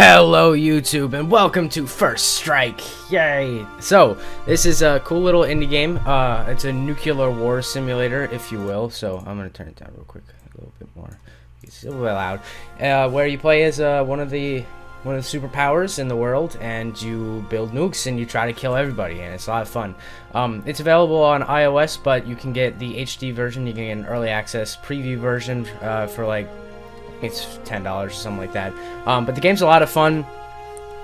Hello YouTube and welcome to First Strike. Yay! So this is a cool little indie game. It's a nuclear war simulator, if you will. So I'm gonna turn it down real quick, a little bit more. It's a little bit loud. Where you play as one of the superpowers in the world, and you build nukes and you try to kill everybody, and it's a lot of fun. It's available on iOS, but you can get the HD version. You can get an early access preview version for like. It's $10 or something like that. But the game's a lot of fun.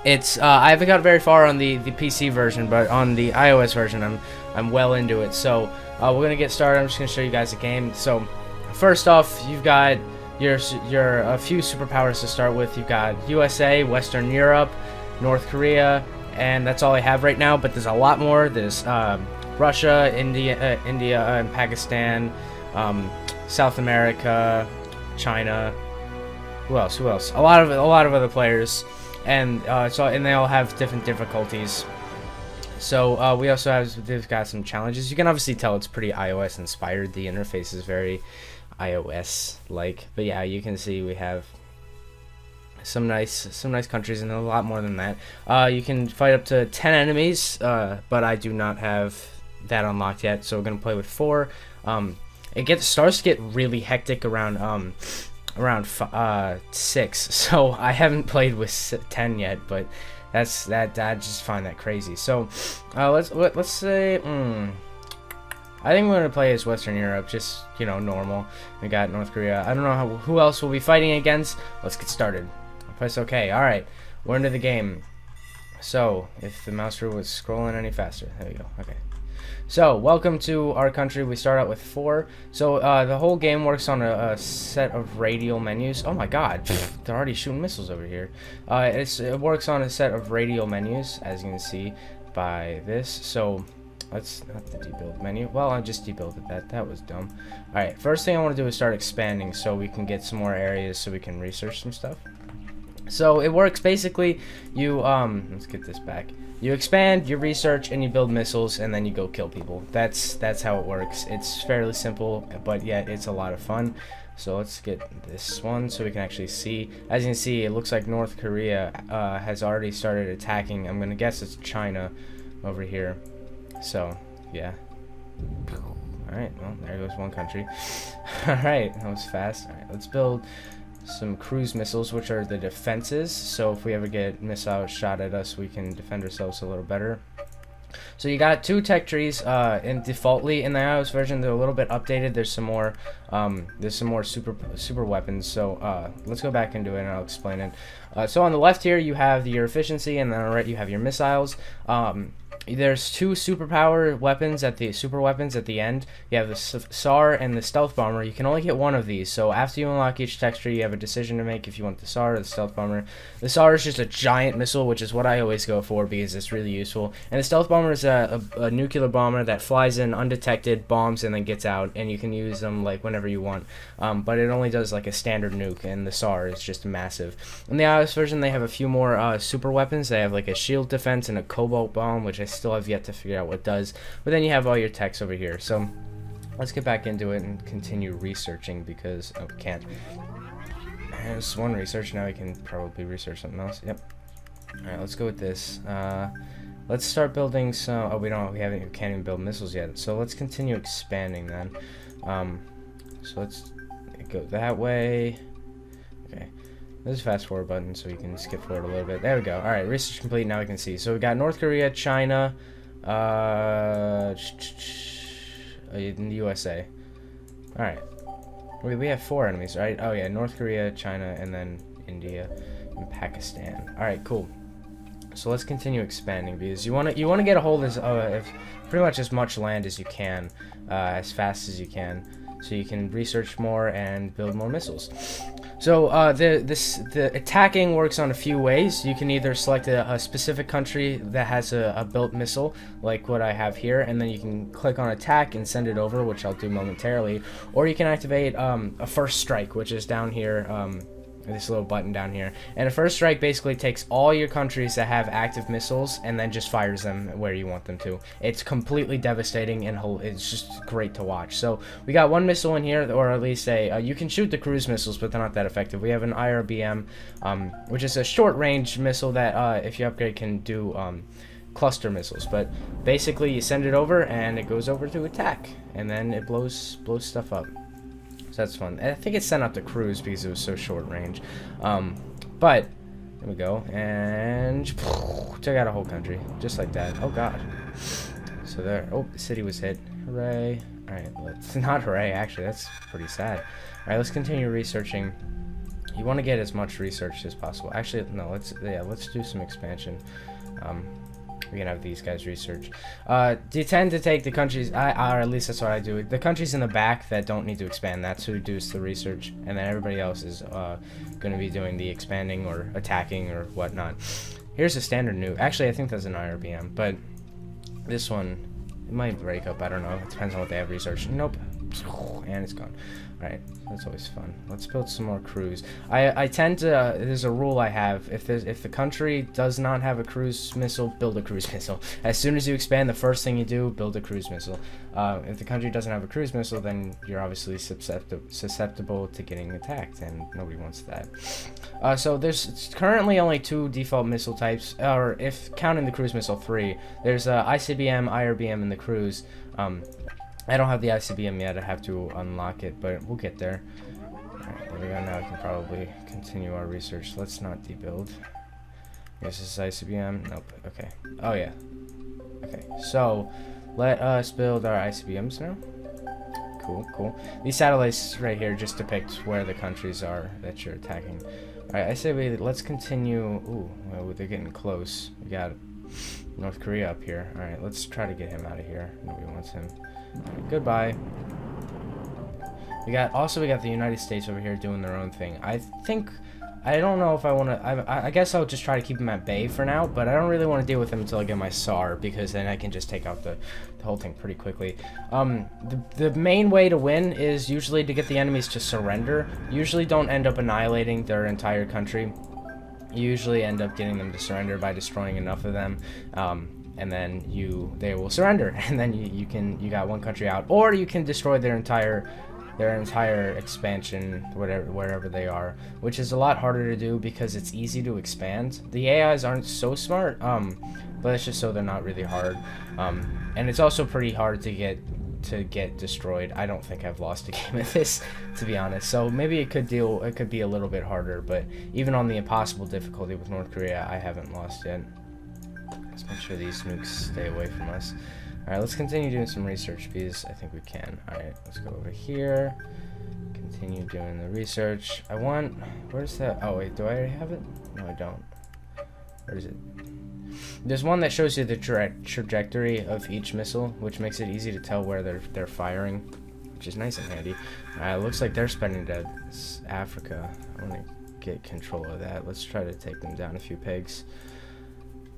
It's I haven't got very far on the PC version, but on the iOS version, I'm well into it. So we're gonna get started. I'm just gonna show you guys the game. So first off, you've got your a few superpowers to start with. You've got USA, Western Europe, North Korea, and that's all I have right now. But there's a lot more. There's Russia, India, and Pakistan, South America, China. Who else? A lot of other players, and and they all have different difficulties. So we've got some challenges. You can obviously tell it's pretty iOS inspired. The interface is very iOS like, but yeah, you can see we have some nice countries, and a lot more than that. You can fight up to 10 enemies, but I do not have that unlocked yet. So we're gonna play with 4. It starts to get really hectic around 6, so I haven't played with 10 yet, but I just find that crazy. So let's say I think we're gonna play as Western Europe, just normal. We got North Korea. I don't know who else we'll be fighting against. Let's get started. I'll press OK. All right, we're into the game. So if the mouse wheel was scrolling any faster, there we go. Okay. So, welcome to our country. We start out with 4. So, the whole game works on a set of radial menus. Oh my god, they're already shooting missiles over here. It works on a set of radial menus, as you can see by this. So, let's not the debuild menu. Well, I just debuilded that. That was dumb. Alright, first thing I want to do is start expanding so we can get some more areas so we can research some stuff. So, it works basically, let's get this back. You expand, you research, and you build missiles, and then you go kill people. That's how it works. It's fairly simple, but yet it's a lot of fun. So let's get this one so we can actually see. As you can see, it looks like North Korea has already started attacking. I'm gonna guess it's China over here. So yeah. Alright, well, there goes one country. Alright, that was fast. Alright, let's build some cruise missiles, which are the defenses, so if we ever get missiles shot at us, we can defend ourselves a little better. So you got 2 tech trees, and defaultly in the iOS version they're a little bit updated. There's some more super weapons. So let's go back into it and I'll explain it. So on the left here you have your efficiency, and then on the right you have your missiles. There's 2 superpower weapons super weapons at the end. You have the SAR and the stealth bomber. You can only get one of these. So after you unlock each tech tree, you have a decision to make if you want the SAR or the stealth bomber. The SAR is just a giant missile, which is what I always go for because it's really useful. And the stealth bomber is a nuclear bomber that flies in undetected, bombs, and then gets out. And you can use them like whenever you want. But it only does like a standard nuke, and the SAR is just massive. In the iOS version, they have a few more super weapons. They have like a shield defense and a cobalt bomb, which I still have yet to figure out what does. But then you have all your techs over here. So let's get back into it and continue researching because we can't. There's one research. Now we can probably research something else. Yep. Alright, let's go with this. Let's start building some. Oh, we can't even build missiles yet. So let's continue expanding then. So let's go that way. Okay. There's a fast forward button so you can skip forward a little bit. There we go. Alright, research complete. Now we can see. So we got North Korea, China, in the USA. Alright. We have 4 enemies, right? Oh yeah, North Korea, China, and then India and Pakistan. Alright, cool. So let's continue expanding because you wanna get a hold of pretty much as much land as you can, as fast as you can, so you can research more and build more missiles. So the attacking works on a few ways. You can either select a specific country that has a built missile, like what I have here, and then you can click on attack and send it over, which I'll do momentarily. Or you can activate a first strike, which is down here. this little button down here. And a first strike basically takes all your countries that have active missiles and then just fires them where you want them to. It's completely devastating and it's just great to watch. So we got one missile in here, or at least you can shoot the cruise missiles, but they're not that effective. We have an IRBM, which is a short range missile that if you upgrade can do cluster missiles. But basically you send it over and it goes over to attack, and then it blows stuff up. That's fun. I think it sent out the cruise because it was so short range. But there we go, and took out a whole country just like that. Oh god. So there. Oh, the city was hit. Hooray. All right, let's not hooray. Actually, that's pretty sad. All right, let's continue researching. You want to get as much research as possible. Actually, no. Let's do some expansion. We can have these guys research. Do you tend to take the countries, or at least that's what I do, the countries in the back that don't need to expand, that's who does the research, and then everybody else is going to be doing the expanding or attacking or whatnot. Here's a standard nuke. Actually, I think that's an IRBM, but this one, it might break up, I don't know. It depends on what they have researched. Nope. And it's gone. Alright, that's always fun. Let's build some more crews. I tend to, there's a rule I have. If the country does not have a cruise missile, build a cruise missile. As soon as you expand, the first thing you do, build a cruise missile. If the country doesn't have a cruise missile, then you're obviously susceptible to getting attacked, and nobody wants that. So there's currently only 2 default missile types, or if counting the cruise missile, 3. There's ICBM, IRBM, and the cruise. I don't have the ICBM yet, I have to unlock it, but we'll get there. Alright, there we go, now we can probably continue our research. Let's not debuild. This is ICBM, nope, okay. Oh yeah. Okay, so, let us build our ICBMs now. Cool, cool. These satellites right here just depict where the countries are that you're attacking. Alright, I say let's continue, ooh, well, they're getting close. We got North Korea up here. Alright, let's try to get him out of here. Nobody wants him. Right, goodbye. We got the United States over here doing their own thing. I don't know if I want to. I guess I'll just try to keep them at bay for now. But I don't really want to deal with them until I get my SAR, because then I can just take out the whole thing pretty quickly. The main way to win is usually to get the enemies to surrender. Usually don't end up annihilating their entire country. You usually end up getting them to surrender by destroying enough of them. And then they will surrender, and then you got one country out, or you can destroy their entire expansion, wherever they are, which is a lot harder to do because it's easy to expand. The AIs aren't so smart, but it's just so they're not really hard, and it's also pretty hard to get destroyed. I don't think I've lost a game at this, to be honest. So maybe it could be a little bit harder, but even on the impossible difficulty with North Korea, I haven't lost yet. Let's make sure these nukes stay away from us. Alright, let's continue doing some research because I think we can. Alright, let's go over here. Continue doing the research. Where's that? Oh wait, do I already have it? No, I don't. Where is it? There's one that shows you the trajectory of each missile, which makes it easy to tell where they're firing, which is nice and handy. Alright, looks like they're spending to Africa. I want to get control of that. Let's try to take them down a few pegs.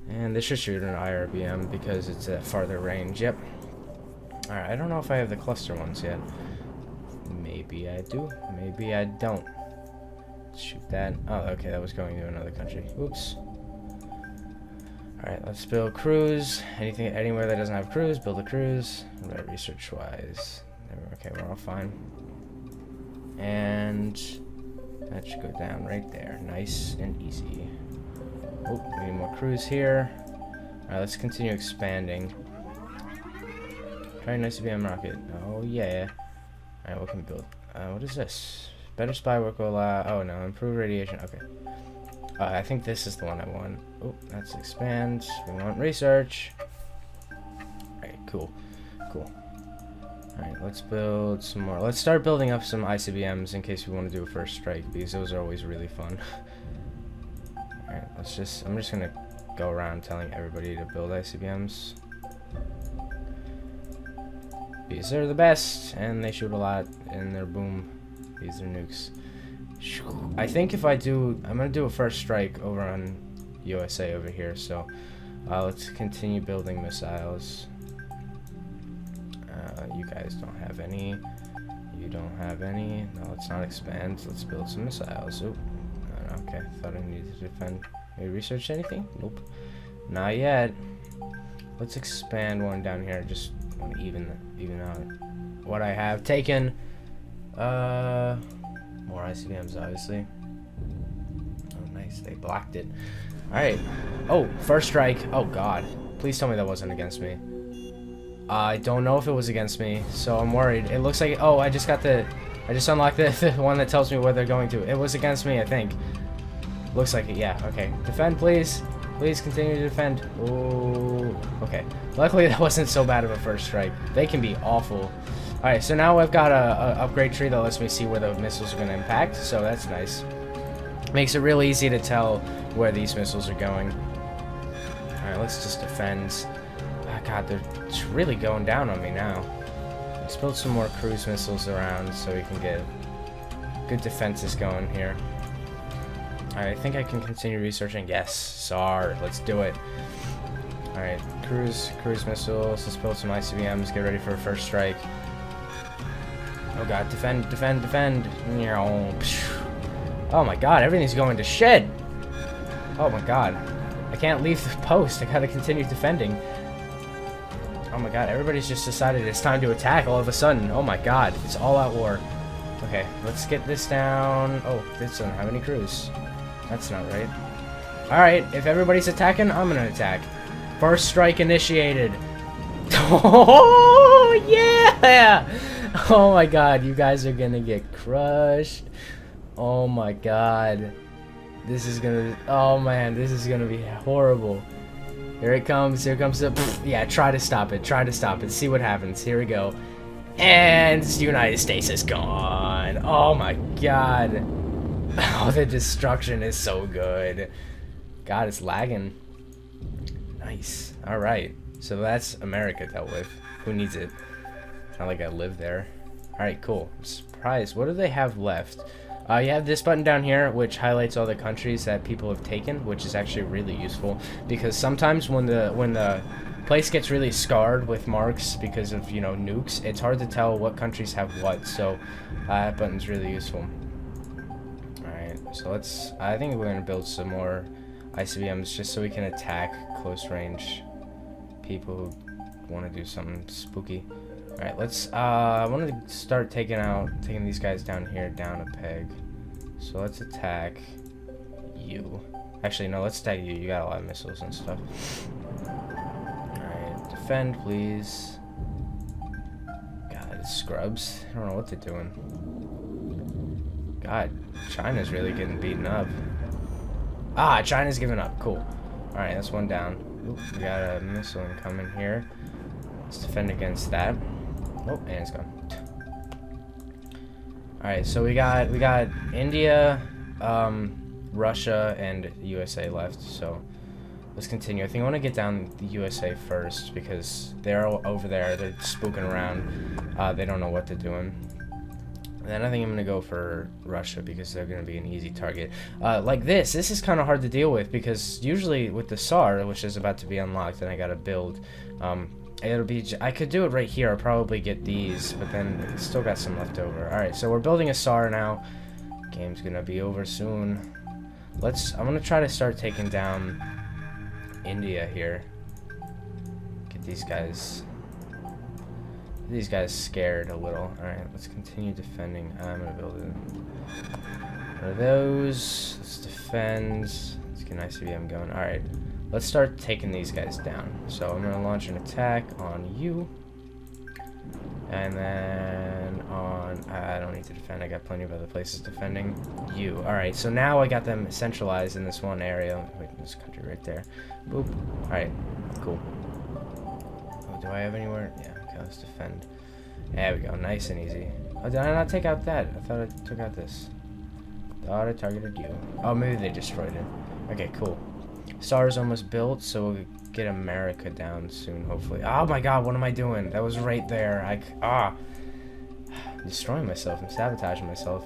And this should shoot an IRBM because it's at farther range. Yep. Alright, I don't know if I have the cluster ones yet. Maybe I do. Maybe I don't. Let's shoot that. Oh, okay, that was going to another country. Oops. Alright, let's build cruise. Anywhere that doesn't have cruise, build a cruise. Right, research-wise. Okay, we're all fine. And that should go down right there. Nice and easy. Oh, we need more crews here. Alright, let's continue expanding. Try an ICBM rocket. Oh, yeah. Alright, what can we build? What is this? Better spy work will allow... Oh, no. Improve radiation. Okay. I think this is the one I want. Oh, let's expand. We want research. Alright, cool. Cool. Alright, let's build some more. Let's start building up some ICBMs in case we want to do a first strike, because those are always really fun. Alright, I'm just gonna go around telling everybody to build ICBMs. Because they're the best, and they shoot a lot, and they're boom. These are nukes. I think I'm gonna do a first strike over on USA over here, so let's continue building missiles. You guys don't have any. You don't have any. No, let's not expand. Let's build some missiles. Oop. Okay, thought I needed to defend. Maybe research anything? Nope. Not yet. Let's expand one down here. Just want to even out what I have taken. More ICBMs, obviously. Oh, nice. They blocked it. Alright. Oh, first strike. Oh, God. Please tell me that wasn't against me. I don't know if it was against me, so I'm worried. It looks like... Oh, I just unlocked the one that tells me where they're going to. It was against me, I think. Looks like it, yeah. Okay. Defend, please. Please continue to defend. Oh, okay. Luckily, that wasn't so bad of a first strike. They can be awful. Alright, so now I've got a upgrade tree that lets me see where the missiles are going to impact, so that's nice. Makes it real easy to tell where these missiles are going. Alright, let's just defend. Oh, God, they're just really going down on me now. Let's build some more cruise missiles around so we can get good defenses going here. Alright, I think I can continue researching. Yes, SAR, let's do it. Alright, cruise missiles. Let's build some ICBMs. Get ready for a first strike. Oh God, defend. Oh my God, everything's going to shit. Oh my God, I can't leave the post. I gotta continue defending. Oh my God, everybody's just decided it's time to attack all of a sudden. Oh my God, it's all out war. Okay, let's get this down. Oh, this doesn't have any crews. That's not right. Alright, if everybody's attacking, I'm gonna attack. First strike initiated. Oh, yeah! Oh my God, you guys are gonna get crushed. Oh my God. This is gonna... Oh man, this is gonna be horrible. Here it comes, here comes the... Yeah, try to stop it, see what happens. Here we go. And the United States is gone. Oh my God. Oh, the destruction is so good. God, it's lagging. Nice. Alright. So that's America dealt with. Who needs it? Not like I live there. Alright, cool. I'm surprised. What do they have left? You have this button down here, which highlights all the countries that people have taken, which is actually really useful. Because sometimes when the place gets really scarred with marks because of, you know, nukes, it's hard to tell what countries have what. So that button's really useful. So I think we're gonna build some more ICBMs just so we can attack close range people who want to do something spooky. Alright, I want to start taking these guys down here, down a peg. So let's attack you. Actually, no, let's attack you. You got a lot of missiles and stuff. Alright, defend, please. God, scrubs. I don't know what they're doing. God, China's really getting beaten up. Ah, China's giving up. Cool. Alright, that's one down. Oop, we got a missile incoming here. Let's defend against that. Oh, and it's gone. Alright, so we got India, Russia, and USA left. So let's continue. I think I want to get down the USA first because they're over there. They're spooking around. They don't know what they're doing. And then I think I'm going to go for Russia because they're going to be an easy target. Like this is kind of hard to deal with because usually with the SAR, which is about to be unlocked and I got to build, it'll be... I could do it right here. I'll probably get these, but then it's still got some left over. Alright, so we're building a SAR now. Game's going to be over soon. I'm going to try to start taking down India here. Get these guys scared a little. Alright, let's continue defending. I'm gonna build one of those. Let's defend. Let's get an ICBM going. Alright, let's start taking these guys down. So I'm gonna launch an attack on you. And then on... I don't need to defend. I got plenty of other places defending you. Alright, so now I got them centralized in this one area. Wait, this country right there. Boop. Alright, cool. Oh, do I have anywhere? Yeah. Let's defend. There we go, nice and easy. Oh, did I not take out that? I thought I took out this. Thought I targeted you. Oh, maybe they destroyed it. Okay, cool. SAR's almost built, so we'll get America down soon, hopefully. Oh my God, what am I doing? That was right there. I'm destroying myself. I'm sabotaging myself.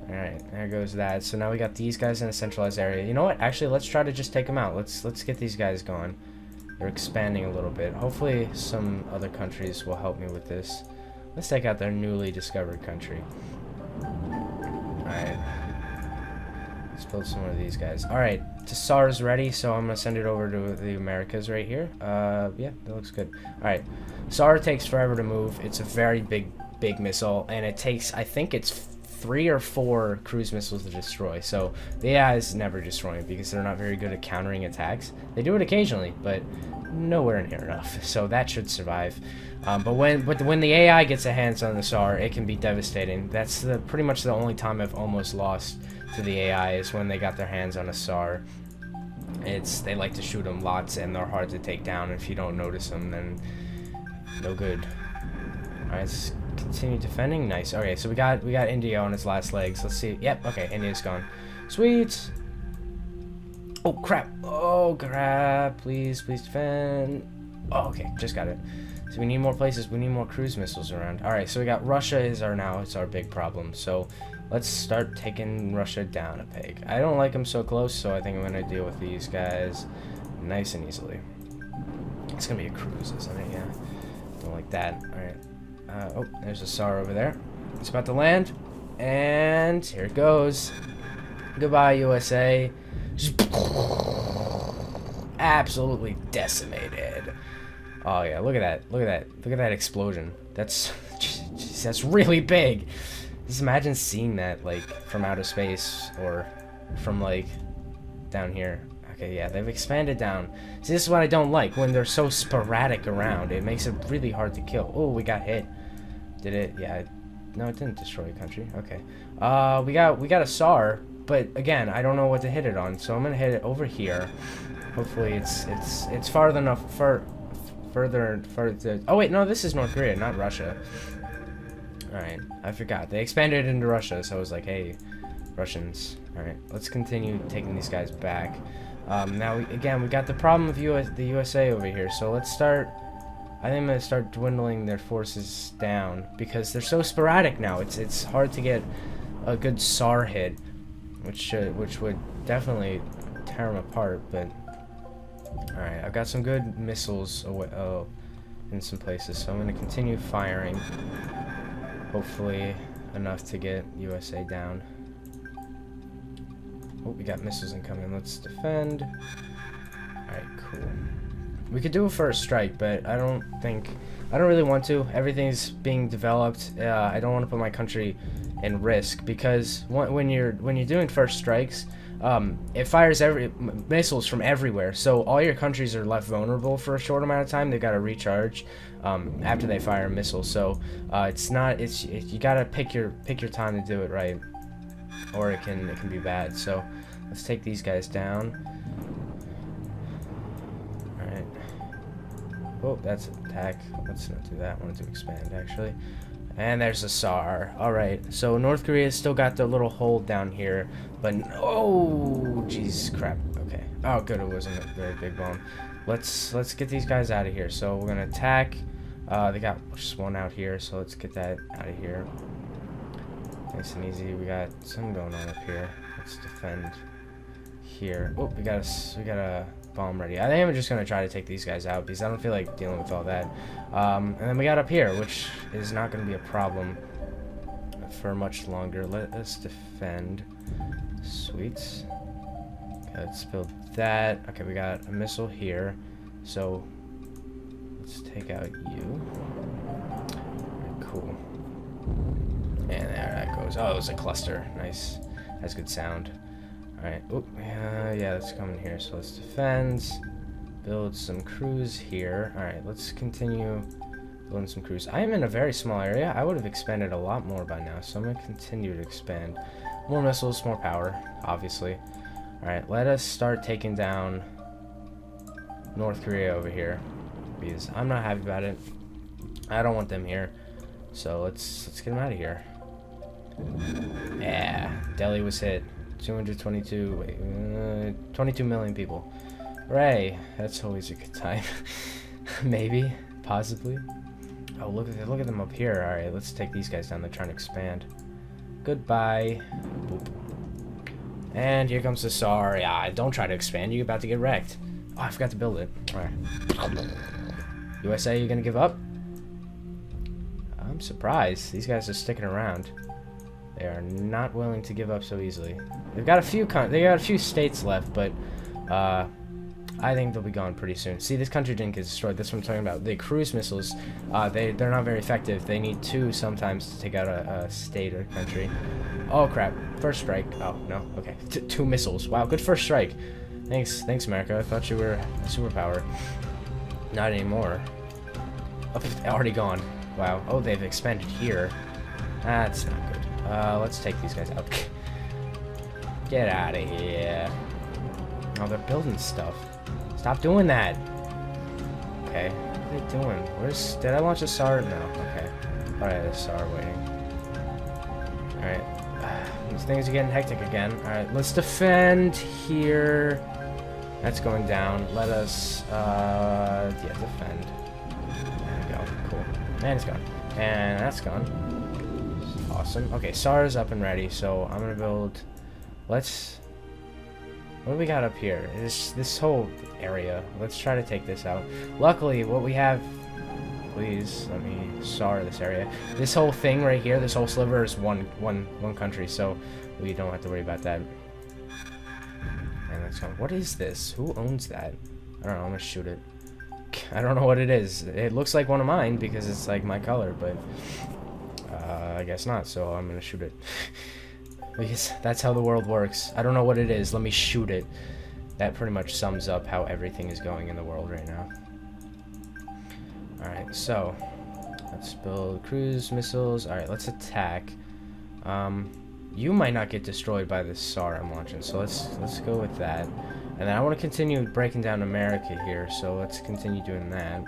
Alright, there goes that. So now we got these guys in a centralized area. You know what? Actually, let's try to just take them out. Let's get these guys going. They're expanding a little bit. Hopefully some other countries will help me with this. Let's take out their newly discovered country. Alright. Let's build some more of these guys. Alright, Tsar's ready, so I'm gonna send it over to the Americas right here. Yeah, that looks good. Alright, Tsar takes forever to move. It's a very big missile, and it takes, I think it's 3 or 4 cruise missiles to destroy. So the AI is never destroying because they're not very good at countering attacks. They do it occasionally, but nowhere near enough. So that should survive. But when the AI gets a hands on the SAR, it can be devastating. That's pretty much the only time I've almost lost to the AI is when they got their hands on a SAR. They like to shoot them lots, and they're hard to take down. If you don't notice them, then no good. Alright, let's continue defending. Nice. Okay, so we got India on its last legs. Let's see. Yep. Okay, India's gone. Sweet. Oh crap. Oh crap. Please defend. Oh, okay, just got it. So we need more places. We need more cruise missiles around. All right, so we got Russia it's our big problem. So let's start taking Russia down a peg. I don't like them so close, so I think I'm gonna deal with these guys nice and easily. It's gonna be a cruise, isn't it? Yeah. Don't like that. All right. Oh, there's a SAR over there. It's about to land, and here it goes. Goodbye, USA. Absolutely decimated. Oh yeah, look at that. Look at that explosion. That's really big. Just imagine seeing that like from outer space or from like down here. Okay, yeah, they've expanded down. See, this is what I don't like when they're so sporadic around. It makes it really hard to kill. Oh, we got hit. Did it? Yeah. No, it didn't destroy a country. Okay. We got a SAR, but again, I don't know what to hit it on, so I'm gonna hit it over here. Hopefully, it's far enough further. Oh wait, no, this is North Korea, not Russia. All right, I forgot they expanded into Russia, so I was like, hey, Russians. All right, let's continue taking these guys back. Now we got the problem of the USA over here, so let's start. I think I'm gonna start dwindling their forces down because they're so sporadic now. It's hard to get a good SAR hit, which would definitely tear them apart. But all right, I've got some good missiles in some places, so I'm gonna continue firing. Hopefully enough to get USA down. Oh, we got missiles incoming. Let's defend. All right, cool. We could do a first strike, but I don't really want to. Everything's being developed. I don't want to put my country in risk because when you're doing first strikes, it fires missiles from everywhere. So all your countries are left vulnerable for a short amount of time. They've got to recharge after they fire a missile. So you gotta pick your time to do it right, or it can be bad. So let's take these guys down. Oh, that's attack. Let's not do that. I want to expand, actually. And there's a SAR. Alright, so North Korea's still got the little hole down here. But, oh, jeez, crap. Okay. Oh, good, it wasn't a very big bomb. Let's get these guys out of here. So we're going to attack. They got just one out here, so let's get that out of here. Nice and easy. We got some going on up here. Let's defend here. Oh, we got a bomb ready. I think I'm just gonna try to take these guys out because I don't feel like dealing with all that. And then we got up here, which is not gonna be a problem for much longer. Let us defend. Sweet. Okay, let's build that. Okay, we got a missile here, so let's take out you. Right, cool. And there that goes. Oh, it was a cluster. Nice. Has good sound. Alright, oh, yeah, that's coming here, so let's defend, build some crews here. Alright, let's continue building some crews. I am in a very small area. I would have expanded a lot more by now, so I'm going to continue to expand. More missiles, more power, obviously. Alright, let us start taking down North Korea over here, because I'm not happy about it. I don't want them here, so let's get them out of here. Yeah, Delhi was hit. 22 million people. Hooray! That's always a good time. Maybe, possibly. Oh, look at them up here. All right, let's take these guys down. They're trying to expand. Goodbye. Boop. And here comes the SAR. Yeah, don't try to expand. You're about to get wrecked. Oh, I forgot to build it. All right. USA, you gonna give up? I'm surprised. These guys are sticking around. They are not willing to give up so easily. They've got a few states left, but I think they'll be gone pretty soon. See, this country didn't get destroyed. That's what I'm talking about. The cruise missiles, they're not very effective. They need 2 sometimes to take out a state or country. Oh crap! First strike. Oh no. Okay, 2 missiles. Wow, good first strike. Thanks, America. I thought you were a superpower. Not anymore. Oh, already gone. Wow. Oh, they've expanded here. That's not good. Let's take these guys out. Get out of here. Oh, they're building stuff. Stop doing that. Okay. What are they doing? Did I launch a SAR? No. Okay. Thought I had a SAR waiting. Alright. These things are getting hectic again. Alright, let's defend here. That's going down. Let us, yeah, defend. There we go. Cool. And it's gone. And that's gone. Awesome. Okay, SAR is up and ready, so I'm gonna build... What do we got up here? This whole area. Let's try to take this out. Luckily, what we have... Please, let me SAR this area. This whole thing right here, this whole sliver is one country, so we don't have to worry about that. And let's go. What is this? Who owns that? I don't know. I'm gonna shoot it. I don't know what it is. It looks like one of mine because it's like my color, but I guess not. So I'm gonna shoot it because that's how the world works. I don't know what it is. Let me shoot it. That pretty much sums up how everything is going in the world right now. All right, so let's build cruise missiles. All right, let's attack. You might not get destroyed by this SAR I'm launching, so let's go with that. And then I want to continue breaking down America here, so let's continue doing that.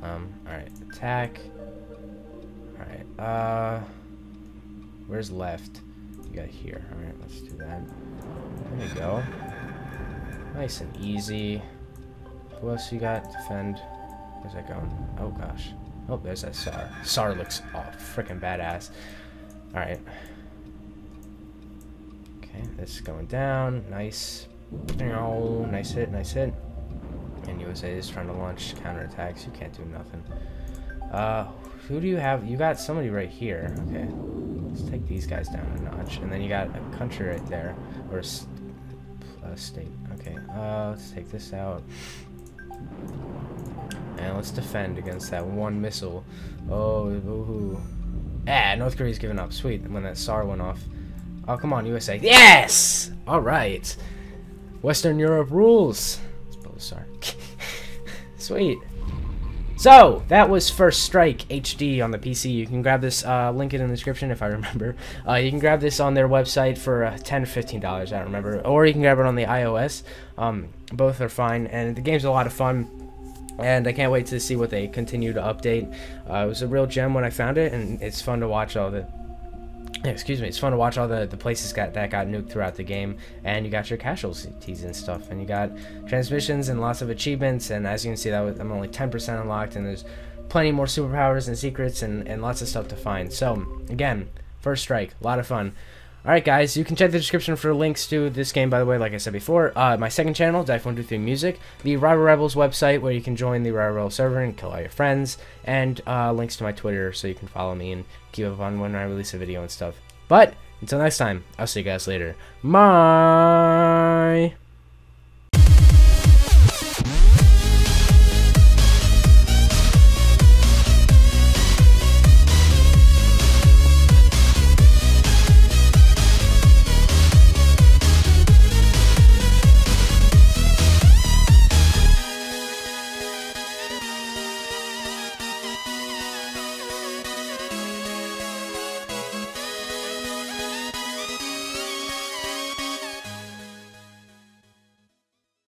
Alright, attack. Alright, where's left? You got here. Alright, let's do that. There you go. Nice and easy. Who else you got? Defend. Where's that going? Oh gosh. Oh, there's that SAR. SAR looks freaking badass. Alright. Okay, this is going down. Nice. Oh, nice hit, nice hit. And USA is trying to launch counterattacks. You can't do nothing. Who do you have? You got somebody right here. Okay. Let's take these guys down a notch. And then you got a country right there. Or a state. Okay. Let's take this out. And let's defend against that one missile. Oh, woohoo. Ah, North Korea's giving up. Sweet. When that SAR went off. Oh, come on, USA. Yes! Alright. Western Europe rules. Let's build a SAR. Sweet. So, that was First Strike HD on the PC. You can grab this, link it in the description if I remember. You can grab this on their website for $10 or $15, I don't remember. Or you can grab it on the iOS. Both are fine, and the game's a lot of fun. And I can't wait to see what they continue to update. It was a real gem when I found it, and it's fun to watch all the... Excuse me, it's fun to watch all the places that got nuked throughout the game, and you got your casualties and stuff, and you got transmissions and lots of achievements, and as you can see, I'm only 10% unlocked, and there's plenty more superpowers and secrets and lots of stuff to find. So, again, First Strike, a lot of fun. Alright guys, you can check the description for links to this game, by the way, like I said before. My second channel, Dive123 Music, the Rival Rebels website where you can join the Rival Rebels server and kill all your friends, and links to my Twitter so you can follow me and keep up on when I release a video and stuff. But, until next time, I'll see you guys later. Bye!